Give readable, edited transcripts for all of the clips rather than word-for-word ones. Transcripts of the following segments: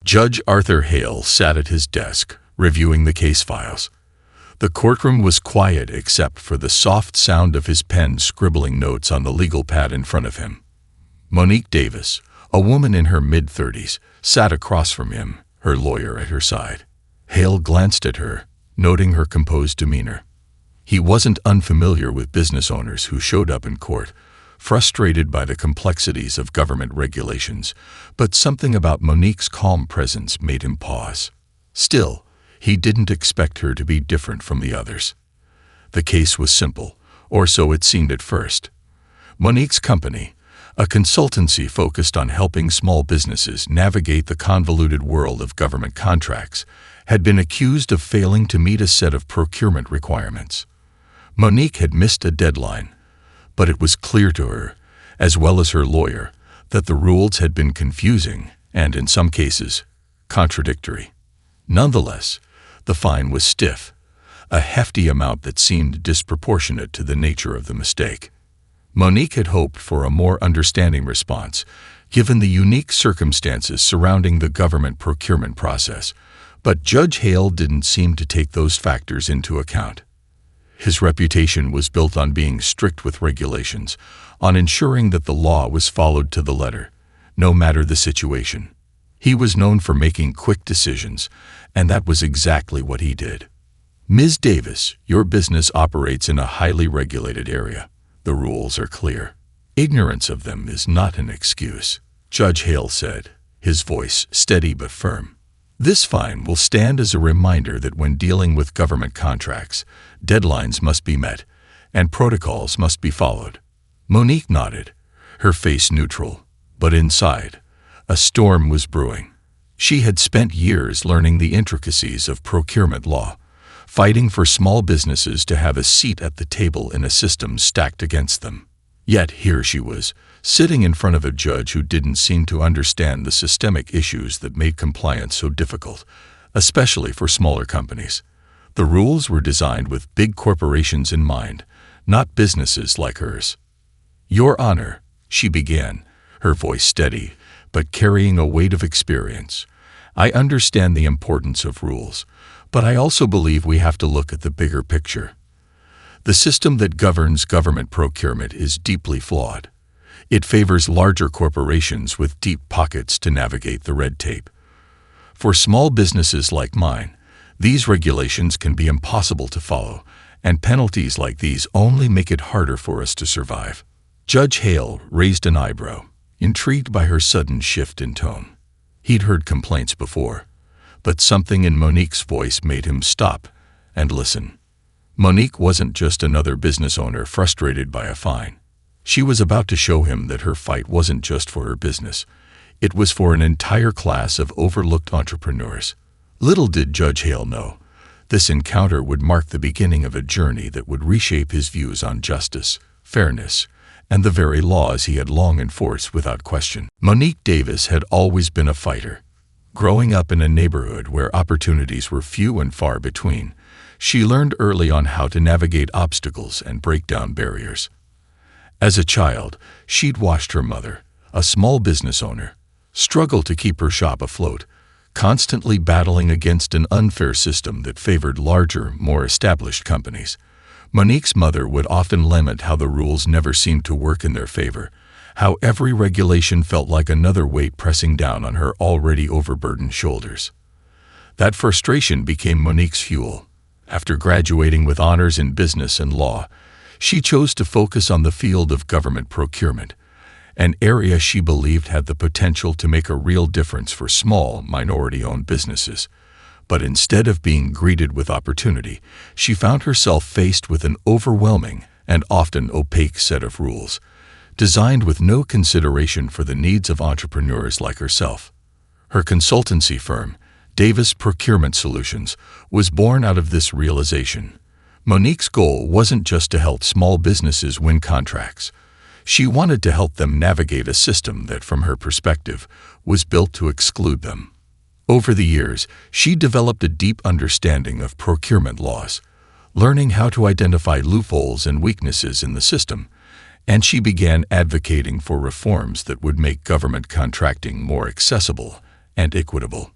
Judge Arthur Hale sat at his desk, reviewing the case files. The courtroom was quiet except for the soft sound of his pen scribbling notes on the legal pad in front of him. Monique Davis, a woman in her mid-30s, sat across from him, her lawyer at her side. Hale glanced at her, noting her composed demeanor. He wasn't unfamiliar with business owners who showed up in court, frustrated by the complexities of government regulations, but something about Monique's calm presence made him pause. Still, he didn't expect her to be different from the others. The case was simple, or so it seemed at first. Monique's company, a consultancy focused on helping small businesses navigate the convoluted world of government contracts, had been accused of failing to meet a set of procurement requirements. Monique had missed a deadline, but it was clear to her, as well as her lawyer, that the rules had been confusing and, in some cases, contradictory. Nonetheless, the fine was stiff, a hefty amount that seemed disproportionate to the nature of the mistake. Monique had hoped for a more understanding response, given the unique circumstances surrounding the government procurement process, but Judge Hale didn't seem to take those factors into account. His reputation was built on being strict with regulations, on ensuring that the law was followed to the letter, no matter the situation. He was known for making quick decisions, and that was exactly what he did. Ms. Davis, your business operates in a highly regulated area. The rules are clear. Ignorance of them is not an excuse, Judge Hale said, his voice steady but firm. This fine will stand as a reminder that when dealing with government contracts, deadlines must be met, and protocols must be followed. Monique nodded, her face neutral, but inside, a storm was brewing. She had spent years learning the intricacies of procurement law, fighting for small businesses to have a seat at the table in a system stacked against them. Yet here she was, sitting in front of a judge who didn't seem to understand the systemic issues that made compliance so difficult, especially for smaller companies. The rules were designed with big corporations in mind, not businesses like hers. Your Honor, she began, her voice steady, but carrying a weight of experience. I understand the importance of rules, but I also believe we have to look at the bigger picture. The system that governs government procurement is deeply flawed. It favors larger corporations with deep pockets to navigate the red tape. For small businesses like mine, these regulations can be impossible to follow, and penalties like these only make it harder for us to survive. Judge Hale raised an eyebrow, intrigued by her sudden shift in tone. He'd heard complaints before, but something in Monique's voice made him stop and listen. Monique wasn't just another business owner frustrated by a fine. She was about to show him that her fight wasn't just for her business. It was for an entire class of overlooked entrepreneurs. Little did Judge Hale know, this encounter would mark the beginning of a journey that would reshape his views on justice, fairness, and the very laws he had long enforced without question. Monique Davis had always been a fighter. Growing up in a neighborhood where opportunities were few and far between, she learned early on how to navigate obstacles and break down barriers. As a child, she'd watched her mother, a small business owner, struggle to keep her shop afloat, constantly battling against an unfair system that favored larger, more established companies. Monique's mother would often lament how the rules never seemed to work in their favor, how every regulation felt like another weight pressing down on her already overburdened shoulders. That frustration became Monique's fuel. After graduating with honors in business and law, she chose to focus on the field of government procurement, an area she believed had the potential to make a real difference for small, minority-owned businesses. But instead of being greeted with opportunity, she found herself faced with an overwhelming and often opaque set of rules, designed with no consideration for the needs of entrepreneurs like herself. Her consultancy firm, Davis Procurement Solutions, was born out of this realization. Monique's goal wasn't just to help small businesses win contracts. She wanted to help them navigate a system that, from her perspective, was built to exclude them. Over the years, she developed a deep understanding of procurement laws, learning how to identify loopholes and weaknesses in the system, and she began advocating for reforms that would make government contracting more accessible and equitable.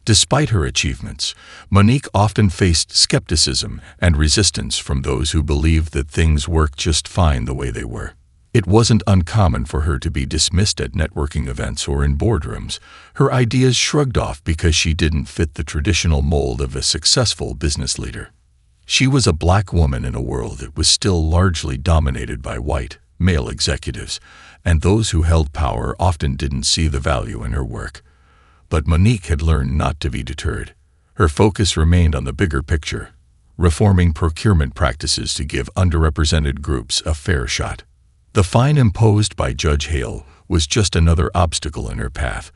Despite her achievements, Monique often faced skepticism and resistance from those who believed that things worked just fine the way they were. It wasn't uncommon for her to be dismissed at networking events or in boardrooms, her ideas shrugged off because she didn't fit the traditional mold of a successful business leader. She was a black woman in a world that was still largely dominated by white, male executives, and those who held power often didn't see the value in her work. But Monique had learned not to be deterred. Her focus remained on the bigger picture, reforming procurement practices to give underrepresented groups a fair shot. The fine imposed by Judge Hale was just another obstacle in her path,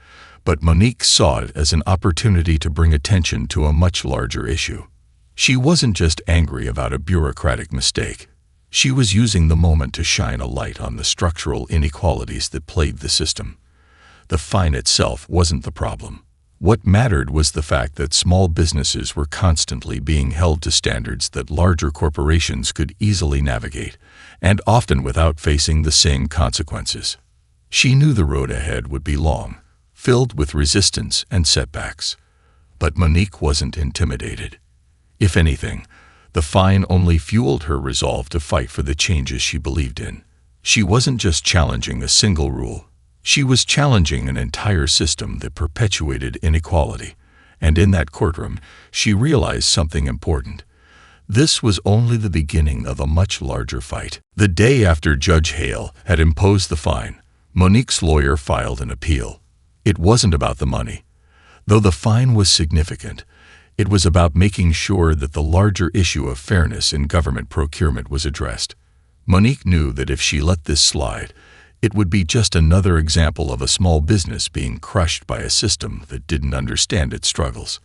but Monique saw it as an opportunity to bring attention to a much larger issue. She wasn't just angry about a bureaucratic mistake. She was using the moment to shine a light on the structural inequalities that plagued the system. The fine itself wasn't the problem. What mattered was the fact that small businesses were constantly being held to standards that larger corporations could easily navigate, and often without facing the same consequences. She knew the road ahead would be long, filled with resistance and setbacks. But Monique wasn't intimidated. If anything, the fine only fueled her resolve to fight for the changes she believed in. She wasn't just challenging a single rule. She was challenging an entire system that perpetuated inequality, and in that courtroom, she realized something important. This was only the beginning of a much larger fight. The day after Judge Hale had imposed the fine, Monique's lawyer filed an appeal. It wasn't about the money. Though the fine was significant, it was about making sure that the larger issue of fairness in government procurement was addressed. Monique knew that if she let this slide, it would be just another example of a small business being crushed by a system that didn't understand its struggles.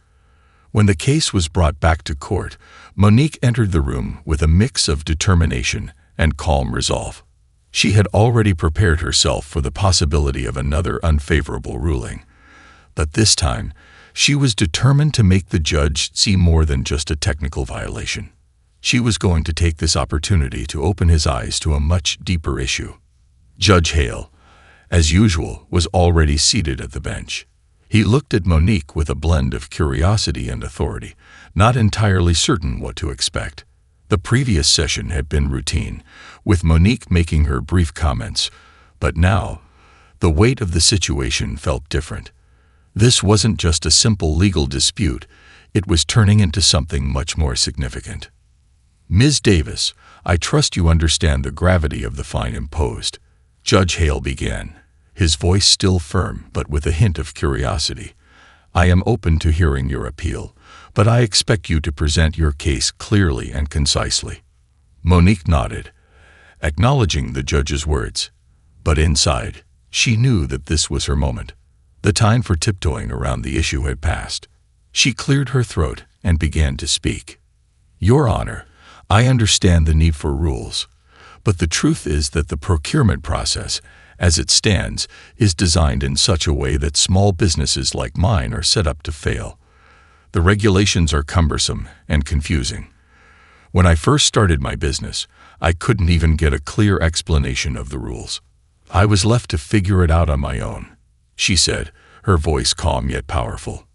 When the case was brought back to court, Monique entered the room with a mix of determination and calm resolve. She had already prepared herself for the possibility of another unfavorable ruling. But this time, she was determined to make the judge see more than just a technical violation. She was going to take this opportunity to open his eyes to a much deeper issue. Judge Hale, as usual, was already seated at the bench. He looked at Monique with a blend of curiosity and authority, not entirely certain what to expect. The previous session had been routine, with Monique making her brief comments, but now, the weight of the situation felt different. This wasn't just a simple legal dispute, it was turning into something much more significant. Ms. Davis, I trust you understand the gravity of the fine imposed. Judge Hale began, his voice still firm but with a hint of curiosity. I am open to hearing your appeal, but I expect you to present your case clearly and concisely. Monique nodded, acknowledging the judge's words. But inside, she knew that this was her moment. The time for tiptoeing around the issue had passed. She cleared her throat and began to speak. Your Honor, I understand the need for rules, but the truth is that the procurement process, as it stands, is designed in such a way that small businesses like mine are set up to fail. The regulations are cumbersome and confusing. When I first started my business, I couldn't even get a clear explanation of the rules. I was left to figure it out on my own, she said, her voice calm yet powerful.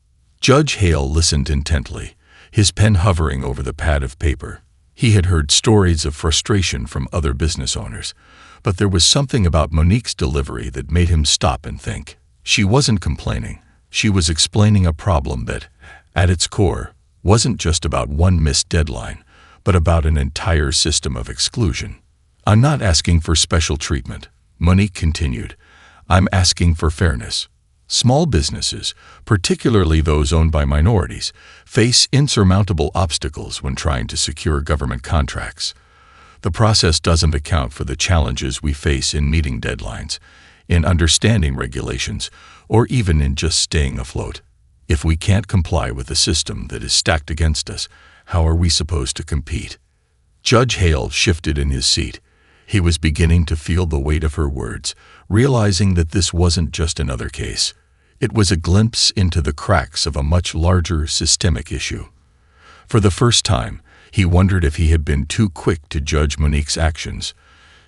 Judge Hale listened intently, his pen hovering over the pad of paper. He had heard stories of frustration from other business owners, but there was something about Monique's delivery that made him stop and think. She wasn't complaining. She was explaining a problem that, at its core, wasn't just about one missed deadline, but about an entire system of exclusion. I'm not asking for special treatment, Monique continued. I'm asking for fairness. Small businesses, particularly those owned by minorities, face insurmountable obstacles when trying to secure government contracts. The process doesn't account for the challenges we face in meeting deadlines, in understanding regulations, or even in just staying afloat. If we can't comply with a system that is stacked against us, how are we supposed to compete? Judge Hale shifted in his seat. He was beginning to feel the weight of her words, realizing that this wasn't just another case. It was a glimpse into the cracks of a much larger systemic issue. For the first time, he wondered if he had been too quick to judge Monique's actions,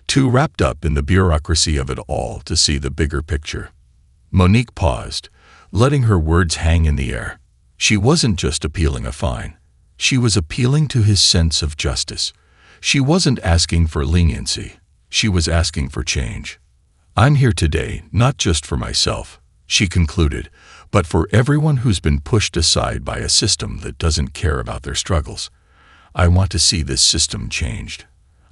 too wrapped up in the bureaucracy of it all to see the bigger picture. Monique paused, letting her words hang in the air. She wasn't just appealing a fine. She was appealing to his sense of justice. She wasn't asking for leniency. She was asking for change. "I'm here today, not just for myself," she concluded, "but for everyone who's been pushed aside by a system that doesn't care about their struggles. I want to see this system changed.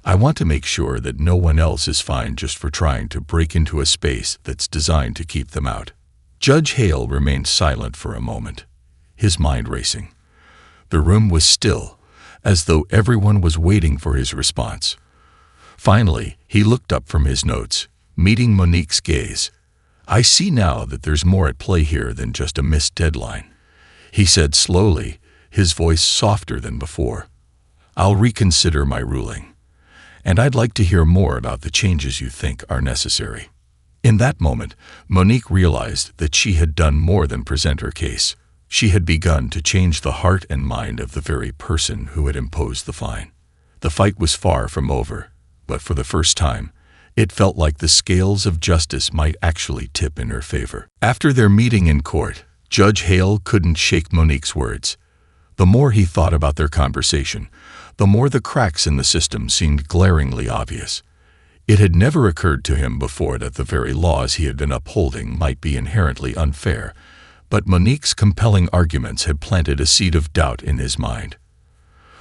I want to make sure that no one else is fined just for trying to break into a space that's designed to keep them out." Judge Hale remained silent for a moment, his mind racing. The room was still, as though everyone was waiting for his response. Finally, he looked up from his notes, meeting Monique's gaze. "I see now that there's more at play here than just a missed deadline," he said slowly, his voice softer than before. "I'll reconsider my ruling, and I'd like to hear more about the changes you think are necessary." In that moment, Monique realized that she had done more than present her case. She had begun to change the heart and mind of the very person who had imposed the fine. The fight was far from over, but for the first time, it felt like the scales of justice might actually tip in her favor. After their meeting in court, Judge Hale couldn't shake Monique's words. The more he thought about their conversation, the more the cracks in the system seemed glaringly obvious. It had never occurred to him before that the very laws he had been upholding might be inherently unfair, but Monique's compelling arguments had planted a seed of doubt in his mind.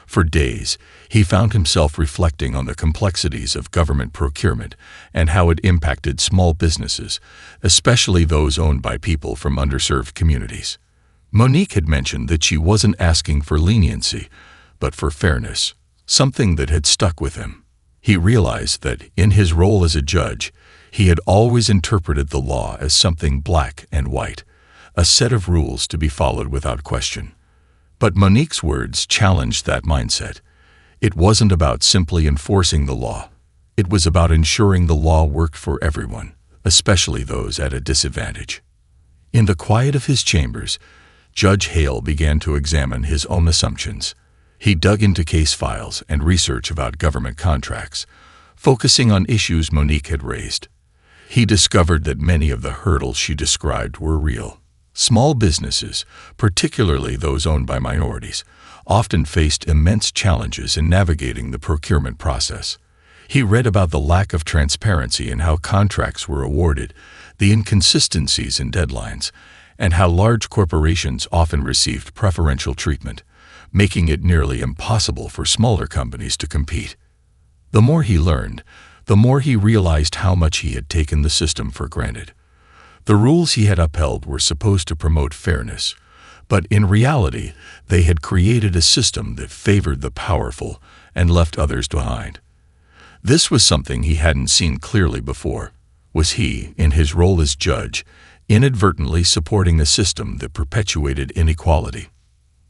For days, he found himself reflecting on the complexities of government procurement and how it impacted small businesses, especially those owned by people from underserved communities. Monique had mentioned that she wasn't asking for leniency, but for fairness, something that had stuck with him. He realized that, in his role as a judge, he had always interpreted the law as something black and white, a set of rules to be followed without question. But Monique's words challenged that mindset. It wasn't about simply enforcing the law. It was about ensuring the law worked for everyone, especially those at a disadvantage. In the quiet of his chambers, Judge Hale began to examine his own assumptions. He dug into case files and research about government contracts, focusing on issues Monique had raised. He discovered that many of the hurdles she described were real. Small businesses, particularly those owned by minorities, often faced immense challenges in navigating the procurement process. He read about the lack of transparency in how contracts were awarded, the inconsistencies in deadlines, and how large corporations often received preferential treatment, making it nearly impossible for smaller companies to compete. The more he learned, the more he realized how much he had taken the system for granted. The rules he had upheld were supposed to promote fairness, but in reality, they had created a system that favored the powerful and left others behind. This was something he hadn't seen clearly before. Was he, in his role as judge, inadvertently supporting a system that perpetuated inequality?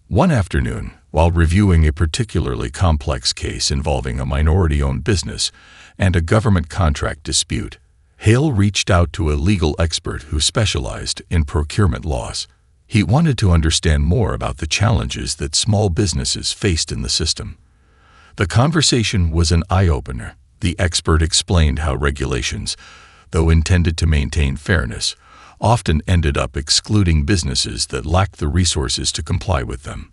One afternoon, while reviewing a particularly complex case involving a minority-owned business and a government contract dispute, Hale reached out to a legal expert who specialized in procurement laws. He wanted to understand more about the challenges that small businesses faced in the system. The conversation was an eye-opener. The expert explained how regulations, though intended to maintain fairness, often ended up excluding businesses that lacked the resources to comply with them.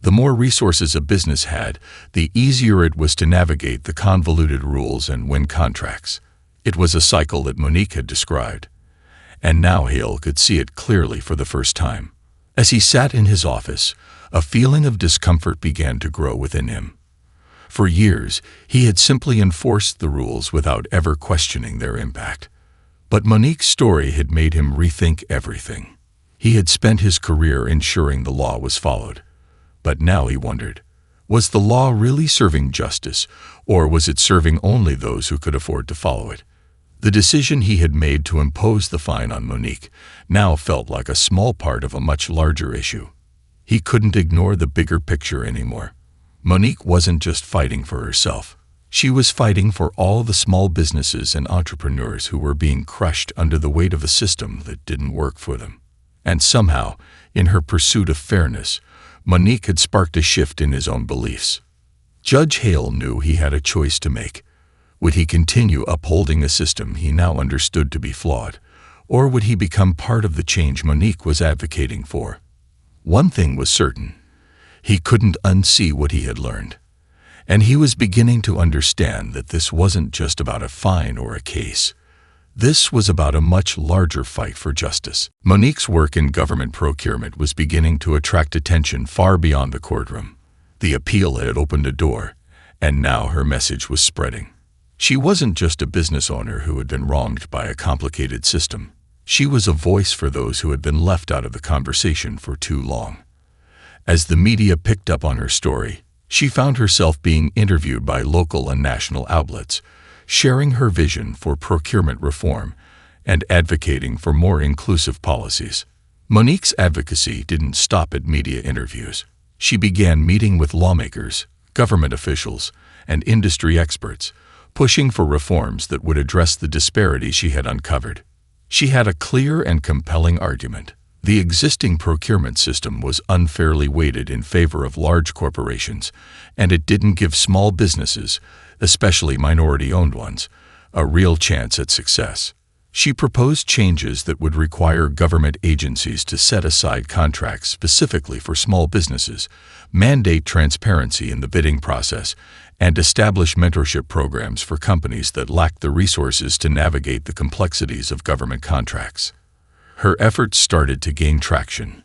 The more resources a business had, the easier it was to navigate the convoluted rules and win contracts. It was a cycle that Monique had described, and now Hale could see it clearly for the first time. As he sat in his office, a feeling of discomfort began to grow within him. For years, he had simply enforced the rules without ever questioning their impact. But Monique's story had made him rethink everything. He had spent his career ensuring the law was followed. But now he wondered, was the law really serving justice, or was it serving only those who could afford to follow it? The decision he had made to impose the fine on Monique now felt like a small part of a much larger issue. He couldn't ignore the bigger picture anymore. Monique wasn't just fighting for herself. She was fighting for all the small businesses and entrepreneurs who were being crushed under the weight of a system that didn't work for them. And somehow, in her pursuit of fairness, Monique had sparked a shift in his own beliefs. Judge Hale knew he had a choice to make. Would he continue upholding a system he now understood to be flawed, or would he become part of the change Monique was advocating for? One thing was certain. He couldn't unsee what he had learned. And he was beginning to understand that this wasn't just about a fine or a case. This was about a much larger fight for justice. Monique's work in government procurement was beginning to attract attention far beyond the courtroom. The appeal had opened a door, and now her message was spreading. She wasn't just a business owner who had been wronged by a complicated system. She was a voice for those who had been left out of the conversation for too long. As the media picked up on her story, she found herself being interviewed by local and national outlets, sharing her vision for procurement reform and advocating for more inclusive policies. Monique's advocacy didn't stop at media interviews. She began meeting with lawmakers, government officials, and industry experts, pushing for reforms that would address the disparities she had uncovered. She had a clear and compelling argument. The existing procurement system was unfairly weighted in favor of large corporations, and it didn't give small businesses, especially minority-owned ones, a real chance at success. She proposed changes that would require government agencies to set aside contracts specifically for small businesses, mandate transparency in the bidding process, and establish mentorship programs for companies that lack the resources to navigate the complexities of government contracts. Her efforts started to gain traction.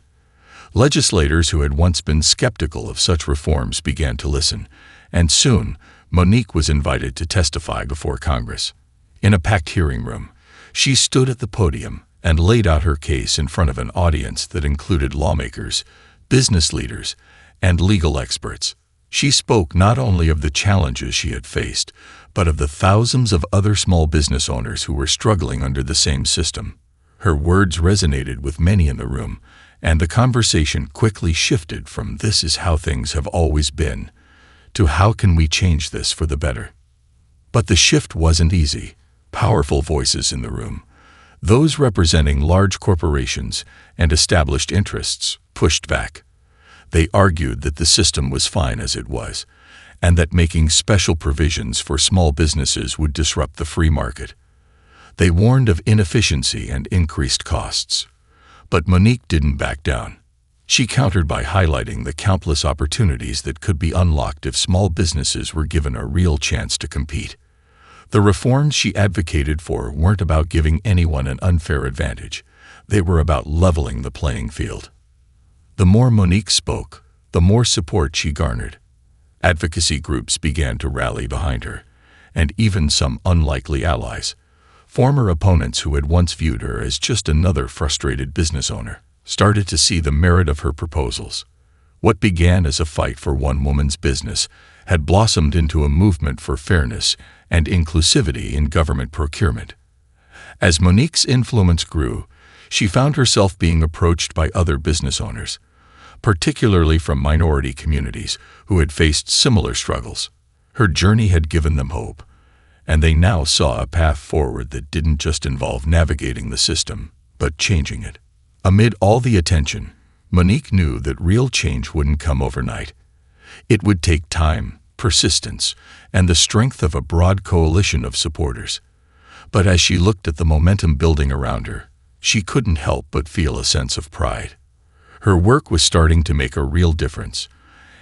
Legislators who had once been skeptical of such reforms began to listen, and soon Monique was invited to testify before Congress. In a packed hearing room, she stood at the podium and laid out her case in front of an audience that included lawmakers, business leaders, and legal experts. She spoke not only of the challenges she had faced, but of the thousands of other small business owners who were struggling under the same system. Her words resonated with many in the room, and the conversation quickly shifted from "this is how things have always been" to "how can we change this for the better?" But the shift wasn't easy. Powerful voices in the room, those representing large corporations and established interests, pushed back. They argued that the system was fine as it was, and that making special provisions for small businesses would disrupt the free market. They warned of inefficiency and increased costs. But Monique didn't back down. She countered by highlighting the countless opportunities that could be unlocked if small businesses were given a real chance to compete. The reforms she advocated for weren't about giving anyone an unfair advantage. They were about leveling the playing field. The more Monique spoke, the more support she garnered. Advocacy groups began to rally behind her, and even some unlikely allies, former opponents who had once viewed her as just another frustrated business owner, started to see the merit of her proposals. What began as a fight for one woman's business had blossomed into a movement for fairness and inclusivity in government procurement. As Monique's influence grew, she found herself being approached by other business owners, particularly from minority communities who had faced similar struggles. Her journey had given them hope, and they now saw a path forward that didn't just involve navigating the system, but changing it. Amid all the attention, Monique knew that real change wouldn't come overnight. It would take time, persistence, and the strength of a broad coalition of supporters. But as she looked at the momentum building around her, she couldn't help but feel a sense of pride. Her work was starting to make a real difference,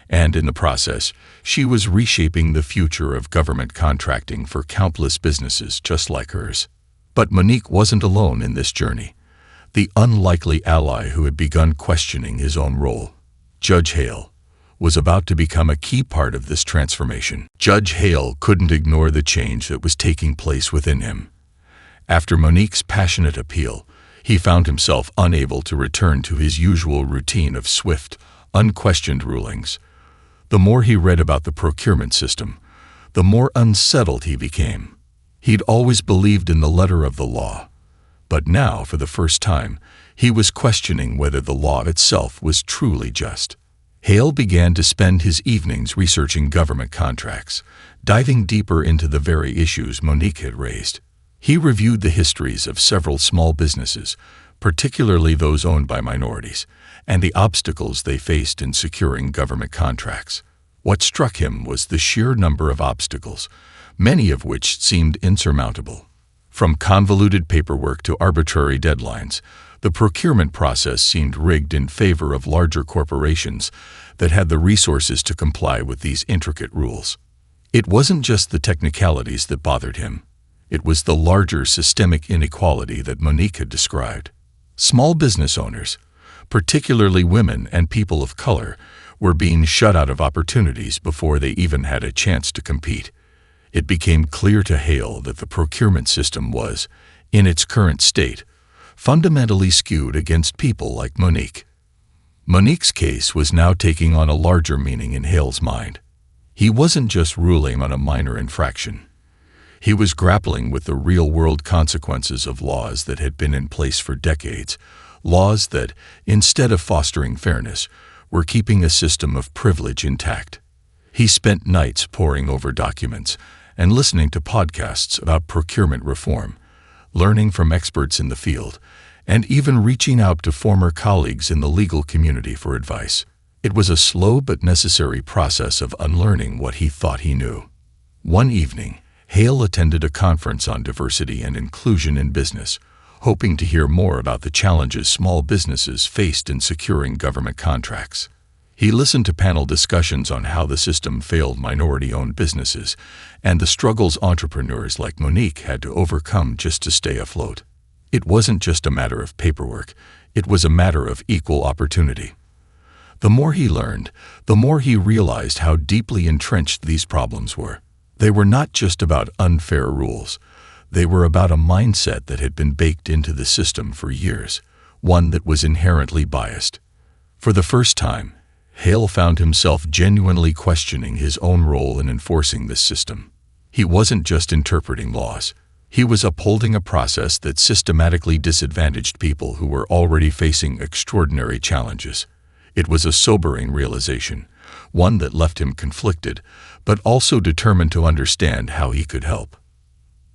and in the process, she was reshaping the future of government contracting for countless businesses just like hers. But Monique wasn't alone in this journey. The unlikely ally who had begun questioning his own role, Judge Hale, was about to become a key part of this transformation. Judge Hale couldn't ignore the change that was taking place within him. After Monique's passionate appeal, he found himself unable to return to his usual routine of swift, unquestioned rulings. The more he read about the procurement system, the more unsettled he became. He'd always believed in the letter of the law, but now, for the first time, he was questioning whether the law itself was truly just. Hale began to spend his evenings researching government contracts, diving deeper into the very issues Monique had raised. He reviewed the histories of several small businesses, particularly those owned by minorities, and the obstacles they faced in securing government contracts. What struck him was the sheer number of obstacles, many of which seemed insurmountable. From convoluted paperwork to arbitrary deadlines, The procurement process seemed rigged in favor of larger corporations that had the resources to comply with these intricate rules. It wasn't just the technicalities that bothered him. It was the larger systemic inequality that Monique had described. Small business owners, particularly women and people of color, were being shut out of opportunities before they even had a chance to compete. It became clear to Hale that the procurement system was, in its current state, fundamentally skewed against people like Monique. Monique's case was now taking on a larger meaning in Hale's mind. He wasn't just ruling on a minor infraction. He was grappling with the real-world consequences of laws that had been in place for decades, laws that, instead of fostering fairness, were keeping a system of privilege intact. He spent nights poring over documents and listening to podcasts about procurement reform, learning from experts in the field, and even reaching out to former colleagues in the legal community for advice. It was a slow but necessary process of unlearning what he thought he knew. One evening, Hale attended a conference on diversity and inclusion in business, hoping to hear more about the challenges small businesses faced in securing government contracts. He listened to panel discussions on how the system failed minority-owned businesses and the struggles entrepreneurs like Monique had to overcome just to stay afloat. It wasn't just a matter of paperwork, it was a matter of equal opportunity. The more he learned, the more he realized how deeply entrenched these problems were. They were not just about unfair rules. They were about a mindset that had been baked into the system for years, one that was inherently biased. For the first time, Hale found himself genuinely questioning his own role in enforcing this system. He wasn't just interpreting laws. He was upholding a process that systematically disadvantaged people who were already facing extraordinary challenges. It was a sobering realization, one that left him conflicted, but also determined to understand how he could help.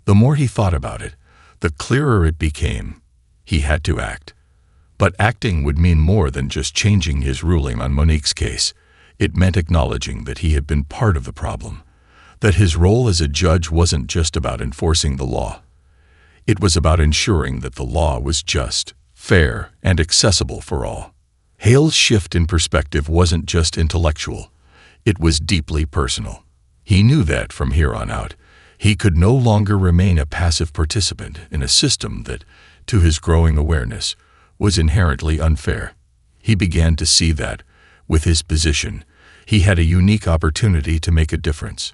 The more he thought about it, the clearer it became. He had to act. But acting would mean more than just changing his ruling on Monique's case. It meant acknowledging that he had been part of the problem, that his role as a judge wasn't just about enforcing the law. It was about ensuring that the law was just, fair, and accessible for all. Hale's shift in perspective wasn't just intellectual. It was deeply personal. He knew that from here on out, he could no longer remain a passive participant in a system that, to his growing awareness, was inherently unfair. He began to see that, with his position, he had a unique opportunity to make a difference,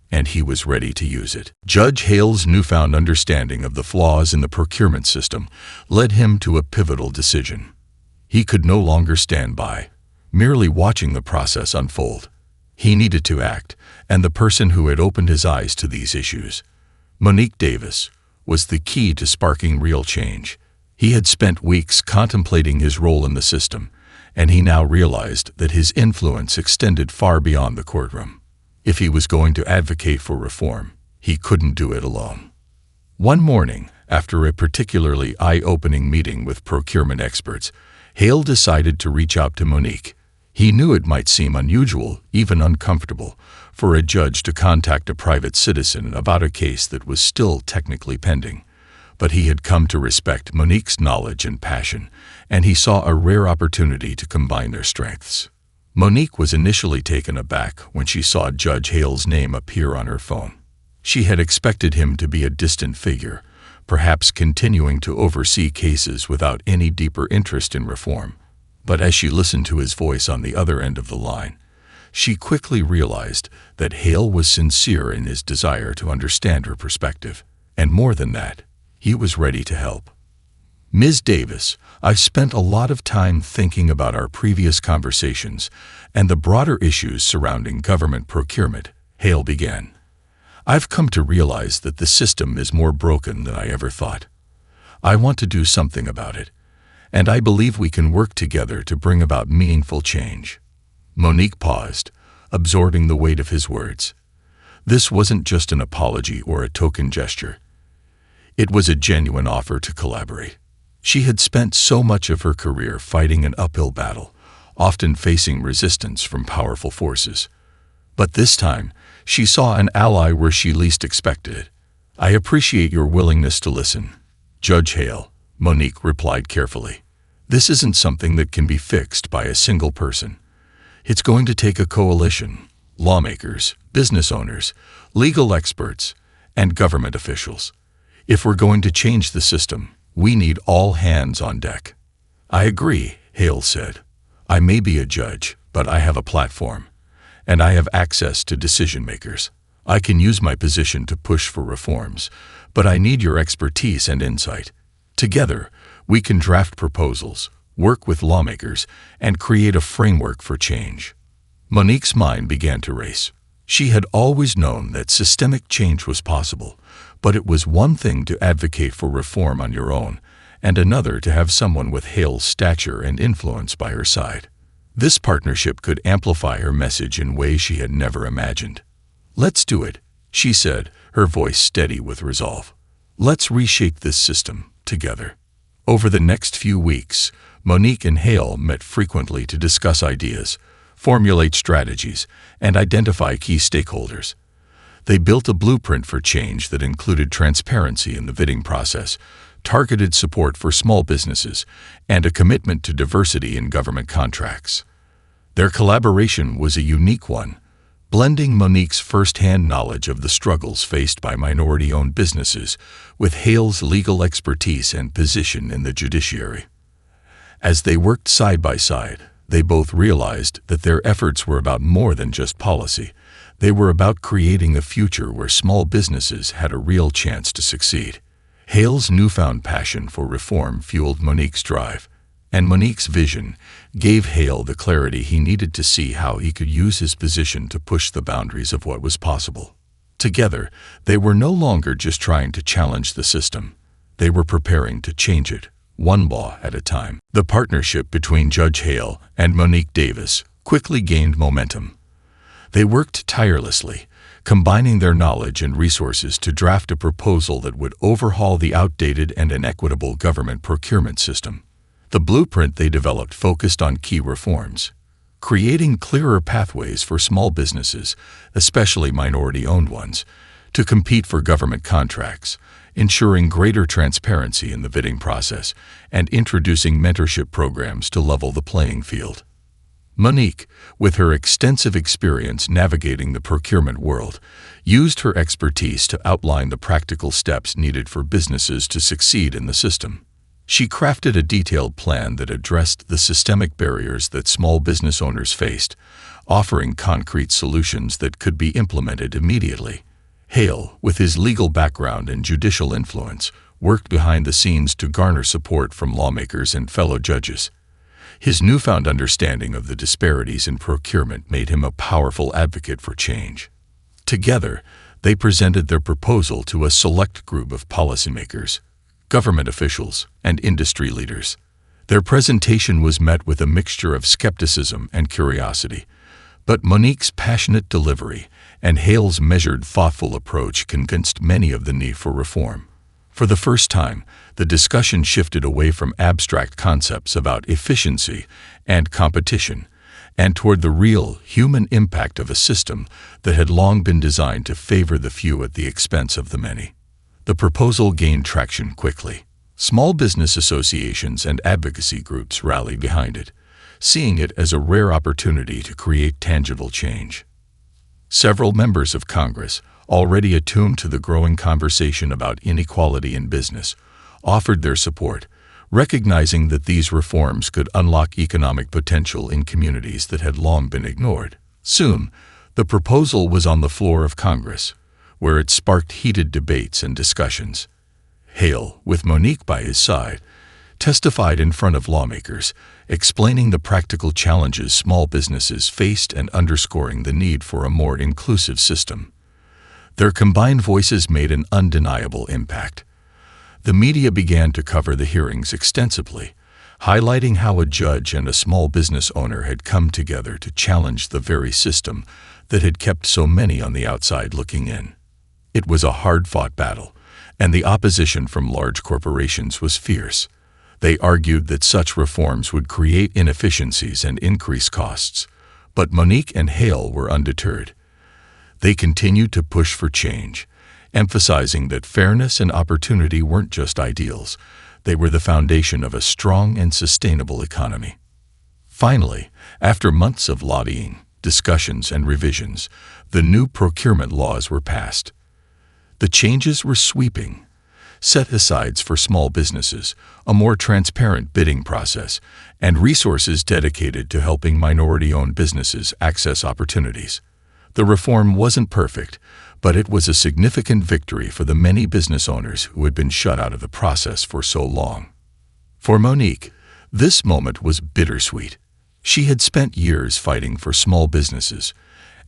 and he was ready to use it. Judge Hale's newfound understanding of the flaws in the procurement system led him to a pivotal decision. He could no longer stand by, merely watching the process unfold. He needed to act, and the person who had opened his eyes to these issues, Monique Davis, was the key to sparking real change. He had spent weeks contemplating his role in the system, and he now realized that his influence extended far beyond the courtroom. If he was going to advocate for reform, he couldn't do it alone. One morning, after a particularly eye-opening meeting with procurement experts, Hale decided to reach out to Monique. He knew it might seem unusual, even uncomfortable, for a judge to contact a private citizen about a case that was still technically pending. But he had come to respect Monique's knowledge and passion, and he saw a rare opportunity to combine their strengths. Monique was initially taken aback when she saw Judge Hale's name appear on her phone. She had expected him to be a distant figure, perhaps continuing to oversee cases without any deeper interest in reform. But as she listened to his voice on the other end of the line, she quickly realized that Hale was sincere in his desire to understand her perspective, and more than that, he was ready to help. Ms. Davis, I've spent a lot of time thinking about our previous conversations and the broader issues surrounding government procurement, Hale began. I've come to realize that the system is more broken than I ever thought. I want to do something about it, and I believe we can work together to bring about meaningful change. Monique paused, absorbing the weight of his words. This wasn't just an apology or a token gesture. It was a genuine offer to collaborate. She had spent so much of her career fighting an uphill battle, often facing resistance from powerful forces. But this time, she saw an ally where she least expected it. I appreciate your willingness to listen, Judge Hale, Monique replied carefully. This isn't something that can be fixed by a single person. It's going to take a coalition, lawmakers, business owners, legal experts, and government officials. If we're going to change the system, we need all hands on deck. I agree, Hale said. I may be a judge, but I have a platform, and I have access to decision makers. I can use my position to push for reforms, but I need your expertise and insight. Together, we can draft proposals, work with lawmakers, and create a framework for change. Monique's mind began to race. She had always known that systemic change was possible, but it was one thing to advocate for reform on your own, and another to have someone with Hale's stature and influence by her side. This partnership could amplify her message in ways she had never imagined. "Let's do it," she said, her voice steady with resolve. "Let's reshape this system together." Over the next few weeks, Monique and Hale met frequently to discuss ideas, formulate strategies, and identify key stakeholders. They built a blueprint for change that included transparency in the bidding process, targeted support for small businesses, and a commitment to diversity in government contracts. Their collaboration was a unique one, blending Monique's first-hand knowledge of the struggles faced by minority-owned businesses with Hale's legal expertise and position in the judiciary. As they worked side by side, they both realized that their efforts were about more than just policy. They were about creating a future where small businesses had a real chance to succeed. Hale's newfound passion for reform fueled Monique's drive, and Monique's vision gave Hale the clarity he needed to see how he could use his position to push the boundaries of what was possible. Together, they were no longer just trying to challenge the system. They were preparing to change it, one law at a time. The partnership between Judge Hale and Monique Davis quickly gained momentum. They worked tirelessly, combining their knowledge and resources to draft a proposal that would overhaul the outdated and inequitable government procurement system. The blueprint they developed focused on key reforms, creating clearer pathways for small businesses, especially minority-owned ones, to compete for government contracts, ensuring greater transparency in the bidding process, and introducing mentorship programs to level the playing field. Monique, with her extensive experience navigating the procurement world, used her expertise to outline the practical steps needed for businesses to succeed in the system. She crafted a detailed plan that addressed the systemic barriers that small business owners faced, offering concrete solutions that could be implemented immediately. Hale, with his legal background and judicial influence, worked behind the scenes to garner support from lawmakers and fellow judges. His newfound understanding of the disparities in procurement made him a powerful advocate for change. Together, they presented their proposal to a select group of policymakers, government officials, and industry leaders. Their presentation was met with a mixture of skepticism and curiosity, but Monique's passionate delivery and Hale's measured, thoughtful approach convinced many of the need for reform. For the first time, the discussion shifted away from abstract concepts about efficiency and competition and toward the real human impact of a system that had long been designed to favor the few at the expense of the many. The proposal gained traction quickly. Small business associations and advocacy groups rallied behind it, seeing it as a rare opportunity to create tangible change. Several members of Congress, already attuned to the growing conversation about inequality in business, offered their support, recognizing that these reforms could unlock economic potential in communities that had long been ignored. Soon, the proposal was on the floor of Congress, where it sparked heated debates and discussions. Hale, with Monique by his side, testified in front of lawmakers, explaining the practical challenges small businesses faced and underscoring the need for a more inclusive system. Their combined voices made an undeniable impact. The media began to cover the hearings extensively, highlighting how a judge and a small business owner had come together to challenge the very system that had kept so many on the outside looking in. It was a hard-fought battle, and the opposition from large corporations was fierce. They argued that such reforms would create inefficiencies and increase costs, but Monique and Hale were undeterred. They continued to push for change, emphasizing that fairness and opportunity weren't just ideals, They were the foundation of a strong and sustainable economy. Finally, after months of lobbying, discussions, and revisions, the new procurement laws were passed. The changes were sweeping: set-asides for small businesses, a more transparent bidding process, and resources dedicated to helping minority-owned businesses access opportunities. The reform wasn't perfect, but it was a significant victory for the many business owners who had been shut out of the process for so long. For Monique, this moment was bittersweet. She had spent years fighting for small businesses,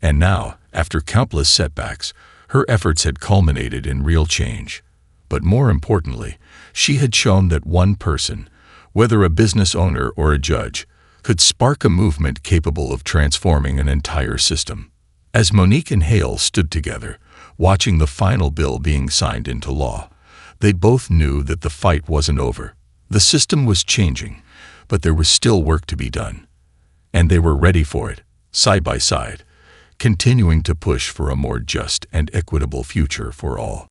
and now, after countless setbacks, her efforts had culminated in real change. But more importantly, she had shown that one person, whether a business owner or a judge, could spark a movement capable of transforming an entire system. As Monique and Hale stood together, watching the final bill being signed into law, they both knew that the fight wasn't over. The system was changing, but there was still work to be done. And they were ready for it, side by side, continuing to push for a more just and equitable future for all.